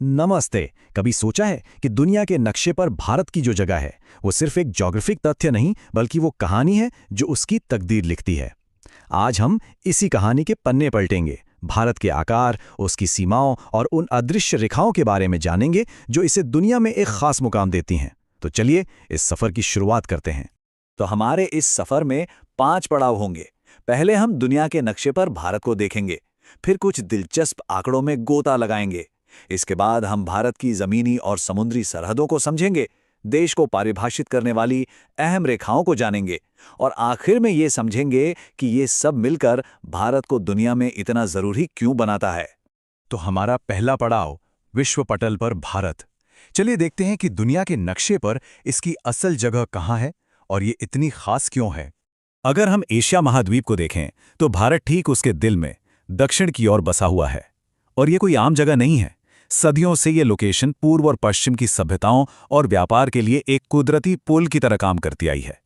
नमस्ते। कभी सोचा है कि दुनिया के नक्शे पर भारत की जो जगह है वो सिर्फ एक ज्योग्राफिक तथ्य नहीं बल्कि वो कहानी है जो उसकी तकदीर लिखती है। आज हम इसी कहानी के पन्ने पलटेंगे, भारत के आकार, उसकी सीमाओं और उन अदृश्य रेखाओं के बारे में जानेंगे जो इसे दुनिया में एक खास मुकाम देती हैं। तो चलिए इस सफर की शुरुआत करते हैं। तो हमारे इस सफर में 5 पड़ाव होंगे। पहले हम दुनिया के नक्शे पर भारत को देखेंगे, फिर कुछ दिलचस्प आंकड़ों में गोता लगाएंगे। इसके बाद हम भारत की जमीनी और समुद्री सरहदों को समझेंगे, देश को परिभाषित करने वाली अहम रेखाओं को जानेंगे और आखिर में ये समझेंगे कि ये सब मिलकर भारत को दुनिया में इतना जरूरी क्यों बनाता है। तो हमारा पहला पड़ाव विश्व पटल पर भारत। चलिए देखते हैं कि दुनिया के नक्शे पर इसकी असल जगह कहाँ है और ये इतनी खास क्यों है। अगर हम एशिया महाद्वीप को देखें तो भारत ठीक उसके दिल में दक्षिण की ओर बसा हुआ है। और ये कोई आम जगह नहीं है। सदियों से ये लोकेशन पूर्व और पश्चिम की सभ्यताओं और व्यापार के लिए एक कुदरती पुल की तरह काम करती आई है।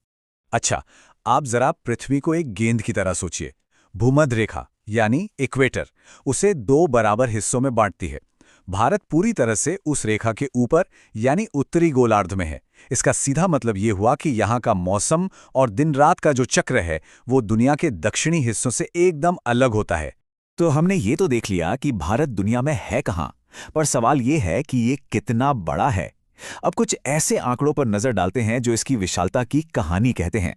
अच्छा, आप जरा पृथ्वी को एक गेंद की तरह सोचिए। भूमध्य रेखा यानी इक्वेटर उसे 2 बराबर हिस्सों में बांटती है। भारत पूरी तरह से उस रेखा के ऊपर यानी उत्तरी गोलार्ध में है। इसका सीधा मतलब ये हुआ कि यहाँ का मौसम और दिन रात का जो चक्र है वो दुनिया के दक्षिणी हिस्सों से एकदम अलग होता है। तो हमने ये तो देख लिया कि भारत दुनिया में है कहाँ, पर सवाल ये है कि ये कितना बड़ा है। अब कुछ ऐसे आंकड़ों पर नजर डालते हैं जो इसकी विशालता की कहानी कहते हैं।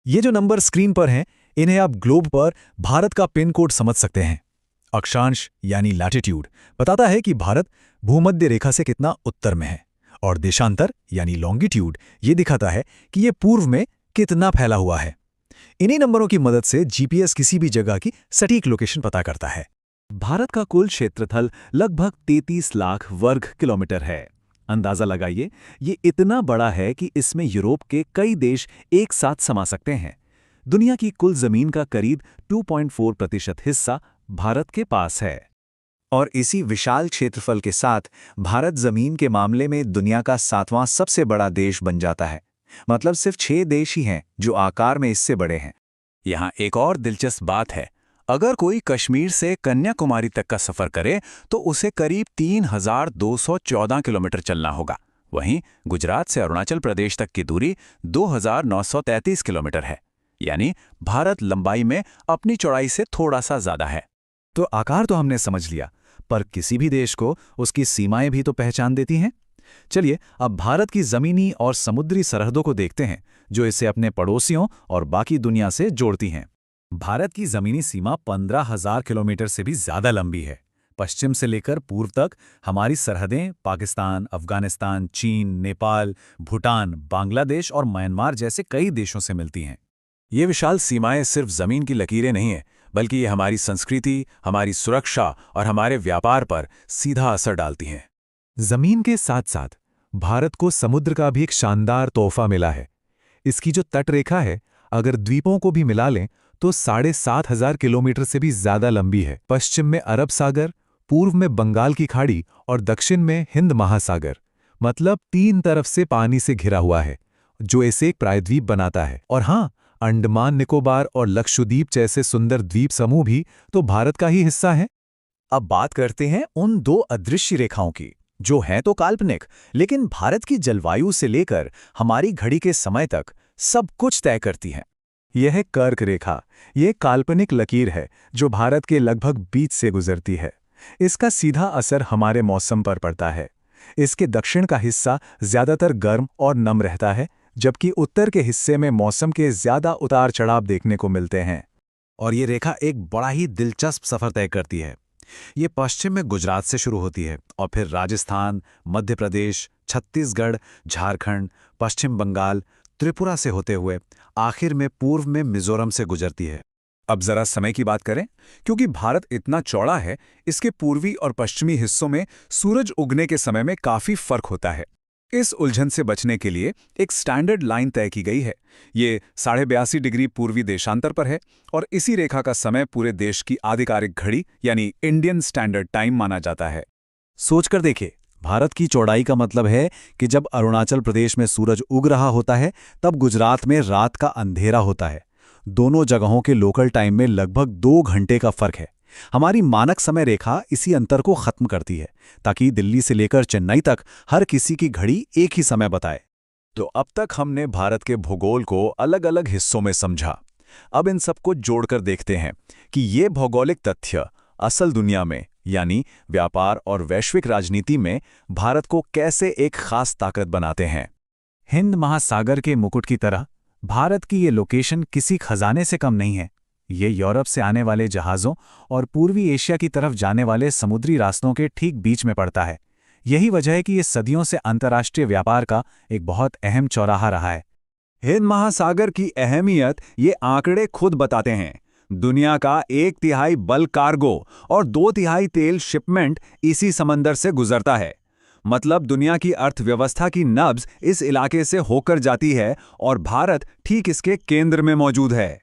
ये जो नंबर स्क्रीन पर हैं, इन्हें आप ग्लोब पर भारत का पिन कोड समझ सकते हैं। अक्षांश यानी लैटिट्यूड बताता है कि भारत भूमध्य रेखा से कितना उत्तर में है, और देशांतर यानी लॉन्गिट्यूड ये दिखाता है कि ये पूर्व में कितना फैला हुआ है। इन्हीं नंबरों की मदद से जीपीएस किसी भी जगह की सटीक लोकेशन पता करता है। भारत का कुल क्षेत्रफल लगभग 33 लाख वर्ग किलोमीटर है। अंदाजा लगाइए, ये इतना बड़ा है कि इसमें यूरोप के कई देश एक साथ समा सकते हैं। दुनिया की कुल जमीन का करीब 2.4% हिस्सा भारत के पास है। और इसी विशाल क्षेत्रफल के साथ भारत जमीन के मामले में दुनिया का 7वां सबसे बड़ा देश बन जाता है। मतलब सिर्फ 6 देश ही हैं जो आकार में इससे बड़े हैं। यहाँ एक और दिलचस्प बात है, अगर कोई कश्मीर से कन्याकुमारी तक का सफर करे तो उसे करीब 3214 किलोमीटर चलना होगा। वहीं गुजरात से अरुणाचल प्रदेश तक की दूरी 2933 किलोमीटर है। यानी भारत लंबाई में अपनी चौड़ाई से थोड़ा सा ज्यादा है। तो आकार तो हमने समझ लिया, पर किसी भी देश को उसकी सीमाएं भी तो पहचान देती हैं। चलिए अब भारत की जमीनी और समुद्री सरहदों को देखते हैं जो इसे अपने पड़ोसियों और बाकी दुनिया से जोड़ती हैं। भारत की जमीनी सीमा 15,000 किलोमीटर से भी ज्यादा लंबी है। पश्चिम से लेकर पूर्व तक हमारी सरहदें पाकिस्तान, अफगानिस्तान, चीन, नेपाल, भूटान, बांग्लादेश और म्यांमार जैसे कई देशों से मिलती हैं। ये विशाल सीमाएं सिर्फ जमीन की लकीरें नहीं हैं, बल्कि ये हमारी संस्कृति, हमारी सुरक्षा और हमारे व्यापार पर सीधा असर डालती हैं। जमीन के साथ साथ भारत को समुद्र का भी एक शानदार तोहफा मिला है। इसकी जो तटरेखा है, अगर द्वीपों को भी मिला लें तो 7,500 किलोमीटर से भी ज्यादा लंबी है। पश्चिम में अरब सागर, पूर्व में बंगाल की खाड़ी और दक्षिण में हिंद महासागर। मतलब 3 तरफ से पानी से घिरा हुआ है, जो इसे एक प्रायद्वीप बनाता है। और हाँ, अंडमान निकोबार और लक्षद्वीप जैसे सुंदर द्वीप समूह भी तो भारत का ही हिस्सा है। अब बात करते हैं उन 2 अदृश्य रेखाओं की, जो हैं तो काल्पनिक, लेकिन भारत की जलवायु से लेकर हमारी घड़ी के समय तक सब कुछ तय करती हैं। यह है कर्क रेखा। यह काल्पनिक लकीर है जो भारत के लगभग बीच से गुजरती है। इसका सीधा असर हमारे मौसम पर पड़ता है। इसके दक्षिण का हिस्सा ज्यादातर गर्म और नम रहता है, जबकि उत्तर के हिस्से में मौसम के ज्यादा उतार चढ़ाव देखने को मिलते हैं। और ये रेखा एक बड़ा ही दिलचस्प सफर तय करती है। ये पश्चिम में गुजरात से शुरू होती है और फिर राजस्थान, मध्य प्रदेश, छत्तीसगढ़, झारखंड, पश्चिम बंगाल, त्रिपुरा से होते हुए आखिर में पूर्व में मिजोरम से गुजरती है। अब जरा समय की बात करें, क्योंकि भारत इतना चौड़ा है, इसके पूर्वी और पश्चिमी हिस्सों में सूरज उगने के समय में काफी फर्क होता है। इस उलझन से बचने के लिए एक स्टैंडर्ड लाइन तय की गई है। ये 82.5 डिग्री पूर्वी देशांतर पर है और इसी रेखा का समय पूरे देश की आधिकारिक घड़ी यानी इंडियन स्टैंडर्ड टाइम माना जाता है। सोचकर देखिए, भारत की चौड़ाई का मतलब है कि जब अरुणाचल प्रदेश में सूरज उग रहा होता है तब गुजरात में रात का अंधेरा होता है। दोनों जगहों के लोकल टाइम में लगभग 2 घंटे का फर्क है। हमारी मानक समय रेखा इसी अंतर को खत्म करती है, ताकि दिल्ली से लेकर चेन्नई तक हर किसी की घड़ी एक ही समय बताए। तो अब तक हमने भारत के भूगोल को अलग-अलग हिस्सों में समझा। अब इन सबको जोड़कर देखते हैं कि ये भौगोलिक तथ्य असल दुनिया में, यानी व्यापार और वैश्विक राजनीति में, भारत को कैसे एक खास ताकत बनाते हैं। हिंद महासागर के मुकुट की तरह भारत की ये लोकेशन किसी खजाने से कम नहीं है। ये यूरोप से आने वाले जहाज़ों और पूर्वी एशिया की तरफ जाने वाले समुद्री रास्तों के ठीक बीच में पड़ता है। यही वजह है कि ये सदियों से अंतर्राष्ट्रीय व्यापार का एक बहुत अहम चौराहा रहा है। हिंद महासागर की अहमियत ये आंकड़े खुद बताते हैं। दुनिया का 1/3 बल्क कार्गो और 2/3 तेल शिपमेंट इसी समंदर से गुजरता है। मतलब दुनिया की अर्थव्यवस्था की नब्ज इस इलाके से होकर जाती है और भारत ठीक इसके केंद्र में मौजूद है।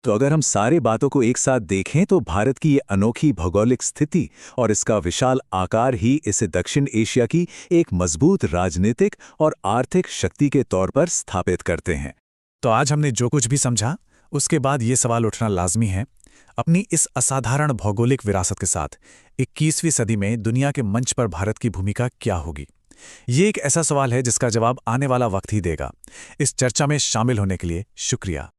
तो अगर हम सारे बातों को एक साथ देखें तो भारत की ये अनोखी भौगोलिक स्थिति और इसका विशाल आकार ही इसे दक्षिण एशिया की एक मजबूत राजनीतिक और आर्थिक शक्ति के तौर पर स्थापित करते हैं। तो आज हमने जो कुछ भी समझा, उसके बाद ये सवाल उठना लाजमी है, अपनी इस असाधारण भौगोलिक विरासत के साथ 21वीं सदी में दुनिया के मंच पर भारत की भूमिका क्या होगी? ये एक ऐसा सवाल है जिसका जवाब आने वाला वक्त ही देगा। इस चर्चा में शामिल होने के लिए शुक्रिया।